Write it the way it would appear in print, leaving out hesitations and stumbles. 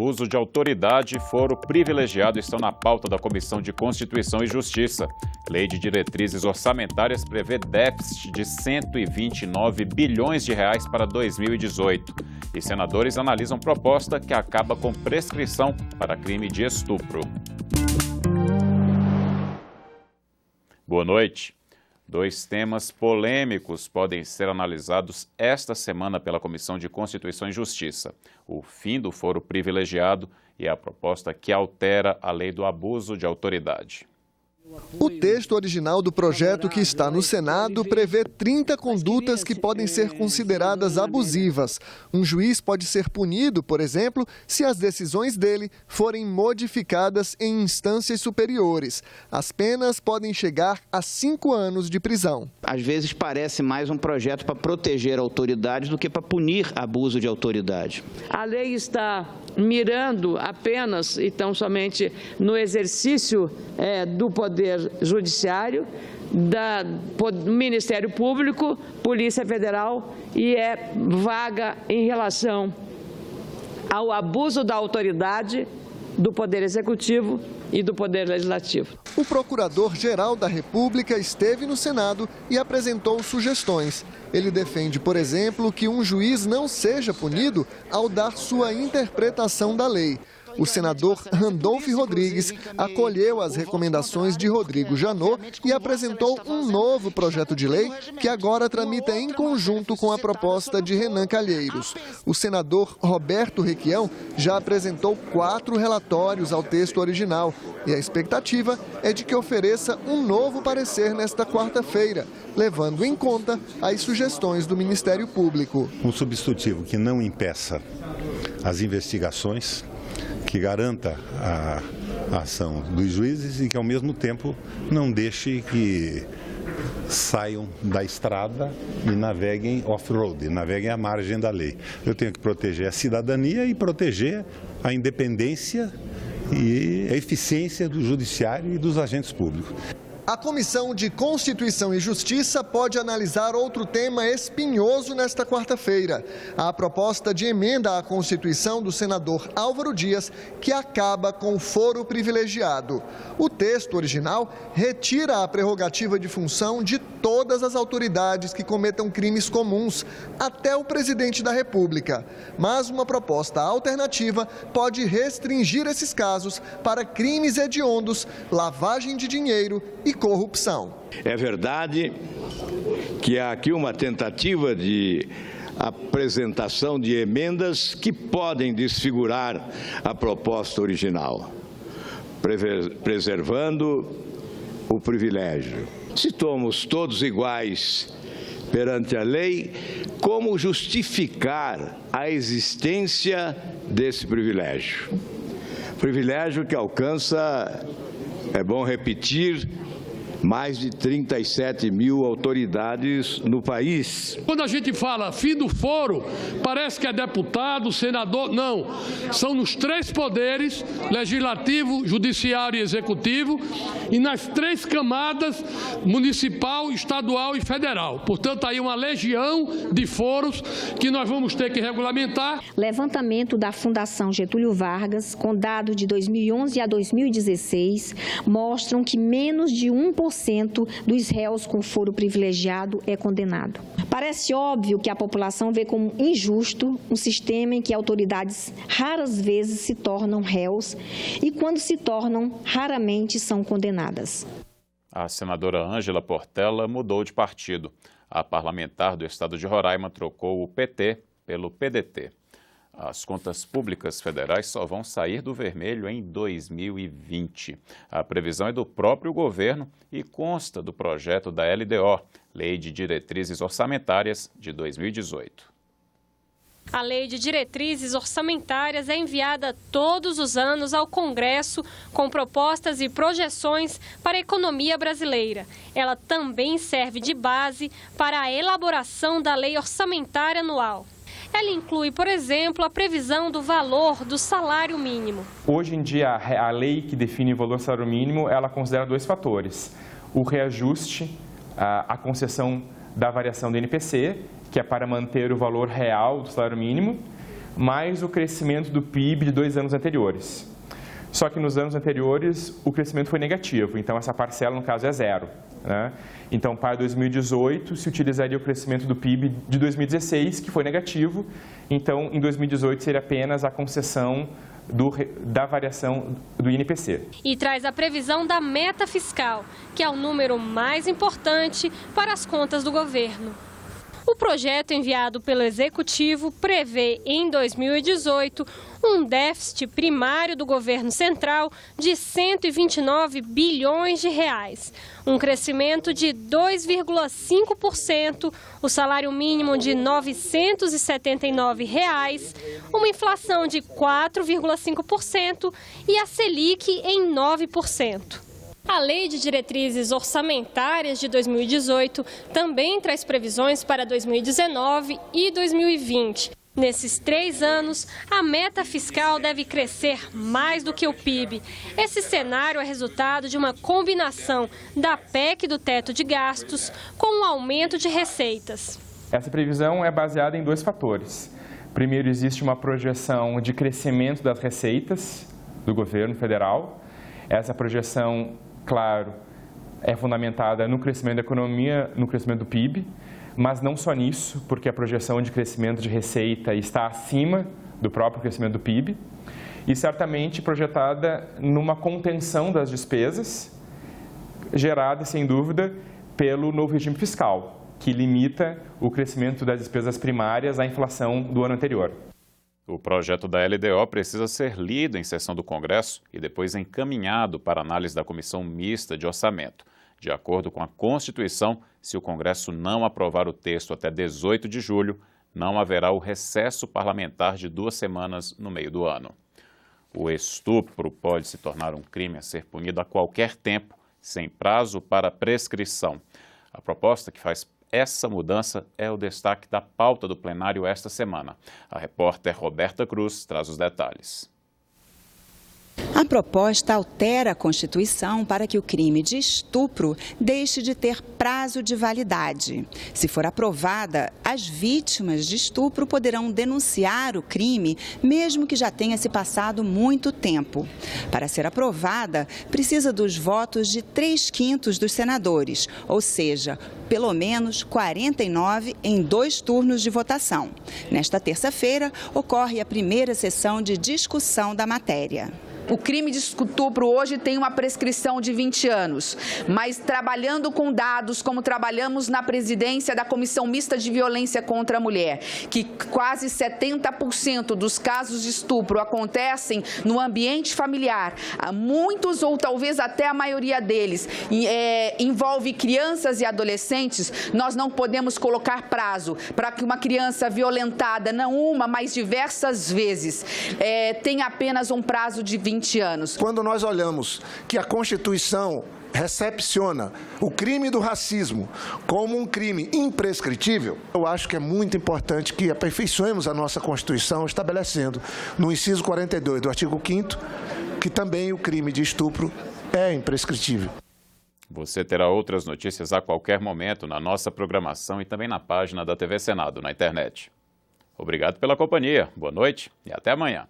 abuso de autoridade e foro privilegiado estão na pauta da Comissão de Constituição e Justiça. Lei de diretrizes orçamentárias prevê déficit de 129 bilhões de reais para 2018. E senadores analisam proposta que acaba com prescrição para crime de estupro. Boa noite. 2 temas polêmicos podem ser analisados esta semana pela Comissão de Constituição e Justiça: o fim do foro privilegiado e a proposta que altera a lei do abuso de autoridade. O texto original do projeto que está no Senado prevê 30 condutas que podem ser consideradas abusivas. Um juiz pode ser punido, por exemplo, se as decisões dele forem modificadas em instâncias superiores. As penas podem chegar a 5 anos de prisão. Às vezes parece mais um projeto para proteger autoridades do que para punir abuso de autoridade. A lei está mirando apenas e tão somente no exercício do Poder Judiciário, do Ministério Público, Polícia Federal, e é vaga em relação ao abuso da autoridade do Poder Executivo e do Poder Legislativo. O Procurador-Geral da República esteve no Senado e apresentou sugestões. Ele defende, por exemplo, que um juiz não seja punido ao dar sua interpretação da lei. O senador Randolfo Rodrigues acolheu as recomendações de Rodrigo Janot e apresentou um novo projeto de lei que agora tramita em conjunto com a proposta de Renan Calheiros. O senador Roberto Requião já apresentou 4 relatórios ao texto original e a expectativa é de que ofereça um novo parecer nesta quarta-feira, levando em conta as sugestões do Ministério Público. Um substitutivo que não impeça as investigações, que garanta a ação dos juízes e que, ao mesmo tempo, não deixe que saiam da estrada e naveguem off-road, naveguem à margem da lei. Eu tenho que proteger a cidadania e proteger a independência e a eficiência do judiciário e dos agentes públicos. A Comissão de Constituição e Justiça pode analisar outro tema espinhoso nesta quarta-feira: a proposta de emenda à Constituição do senador Álvaro Dias, que acaba com o foro privilegiado. O texto original retira a prerrogativa de função de todas as autoridades que cometam crimes comuns, até o presidente da República. Mas uma proposta alternativa pode restringir esses casos para crimes hediondos, lavagem de dinheiro e corrupção. É verdade que há aqui uma tentativa de apresentação de emendas que podem desfigurar a proposta original, preservando o privilégio. Se somos todos iguais perante a lei, como justificar a existência desse privilégio? Privilégio que alcança, é bom repetir, mais de 37 mil autoridades no país. Quando a gente fala fim do foro, parece que é deputado, senador. Não, são nos 3 poderes, legislativo, judiciário e executivo, e nas 3 camadas, municipal, estadual e federal. Portanto, aí uma legião de foros que nós vamos ter que regulamentar. Levantamento da Fundação Getúlio Vargas, com dados de 2011 a 2016, mostram que menos de 1% dos réus com foro privilegiado é condenado. Parece óbvio que a população vê como injusto um sistema em que autoridades raras vezes se tornam réus e, quando se tornam, raramente são condenadas. A senadora Ângela Portela mudou de partido. A parlamentar do estado de Roraima trocou o PT pelo PDT. As contas públicas federais só vão sair do vermelho em 2020. A previsão é do próprio governo e consta do projeto da LDO, Lei de Diretrizes Orçamentárias de 2018. A Lei de Diretrizes Orçamentárias é enviada todos os anos ao Congresso com propostas e projeções para a economia brasileira. Ela também serve de base para a elaboração da Lei Orçamentária Anual. Ela inclui, por exemplo, a previsão do valor do salário mínimo. Hoje em dia, a lei que define o valor do salário mínimo, ela considera 2 fatores. O reajuste, a concessão da variação do INPC, que é para manter o valor real do salário mínimo, mais o crescimento do PIB de 2 anos anteriores. Só que nos anos anteriores o crescimento foi negativo, então essa parcela no caso é zero, né? Então para 2018 se utilizaria o crescimento do PIB de 2016, que foi negativo, então em 2018 seria apenas a concessão da variação do INPC. E traz a previsão da meta fiscal, que é o número mais importante para as contas do governo. O projeto enviado pelo Executivo prevê, em 2018, um déficit primário do governo central de 129 bilhões de reais, um crescimento de 2,5%, o salário mínimo de R$ 979, uma inflação de 4,5% e a Selic em 9%. A Lei de Diretrizes Orçamentárias de 2018 também traz previsões para 2019 e 2020. Nesses 3 anos, a meta fiscal deve crescer mais do que o PIB. Esse cenário é resultado de uma combinação da PEC do teto de gastos com o aumento de receitas. Essa previsão é baseada em 2 fatores. Primeiro, existe uma projeção de crescimento das receitas do governo federal. Essa projeção, claro, é fundamentada no crescimento da economia, no crescimento do PIB, mas não só nisso, porque a projeção de crescimento de receita está acima do próprio crescimento do PIB e certamente projetada numa contenção das despesas, gerada, sem dúvida, pelo novo regime fiscal, que limita o crescimento das despesas primárias à inflação do ano anterior. O projeto da LDO precisa ser lido em sessão do Congresso e depois encaminhado para análise da Comissão Mista de Orçamento. De acordo com a Constituição, se o Congresso não aprovar o texto até 18 de julho, não haverá o recesso parlamentar de 2 semanas no meio do ano. O estupro pode se tornar um crime a ser punido a qualquer tempo, sem prazo para prescrição. A proposta que faz essa mudança é o destaque da pauta do plenário esta semana. A repórter Roberta Cruz traz os detalhes. A proposta altera a Constituição para que o crime de estupro deixe de ter prazo de validade. Se for aprovada, as vítimas de estupro poderão denunciar o crime, mesmo que já tenha se passado muito tempo. Para ser aprovada, precisa dos votos de 3/5 dos senadores, ou seja, pelo menos 49 em 2 turnos de votação. Nesta terça-feira, ocorre a primeira sessão de discussão da matéria. O crime de estupro hoje tem uma prescrição de 20 anos, mas trabalhando com dados, como trabalhamos na presidência da Comissão Mista de Violência contra a Mulher, que quase 70% dos casos de estupro acontecem no ambiente familiar, muitos ou talvez até a maioria deles envolve crianças e adolescentes, nós não podemos colocar prazo para que uma criança violentada, não uma, mas diversas vezes, tenha apenas um prazo de 20 anos. Quando nós olhamos que a Constituição recepciona o crime do racismo como um crime imprescritível, eu acho que é muito importante que aperfeiçoemos a nossa Constituição, estabelecendo no inciso 42 do artigo 5º que também o crime de estupro é imprescritível. Você terá outras notícias a qualquer momento na nossa programação e também na página da TV Senado na internet. Obrigado pela companhia, boa noite e até amanhã.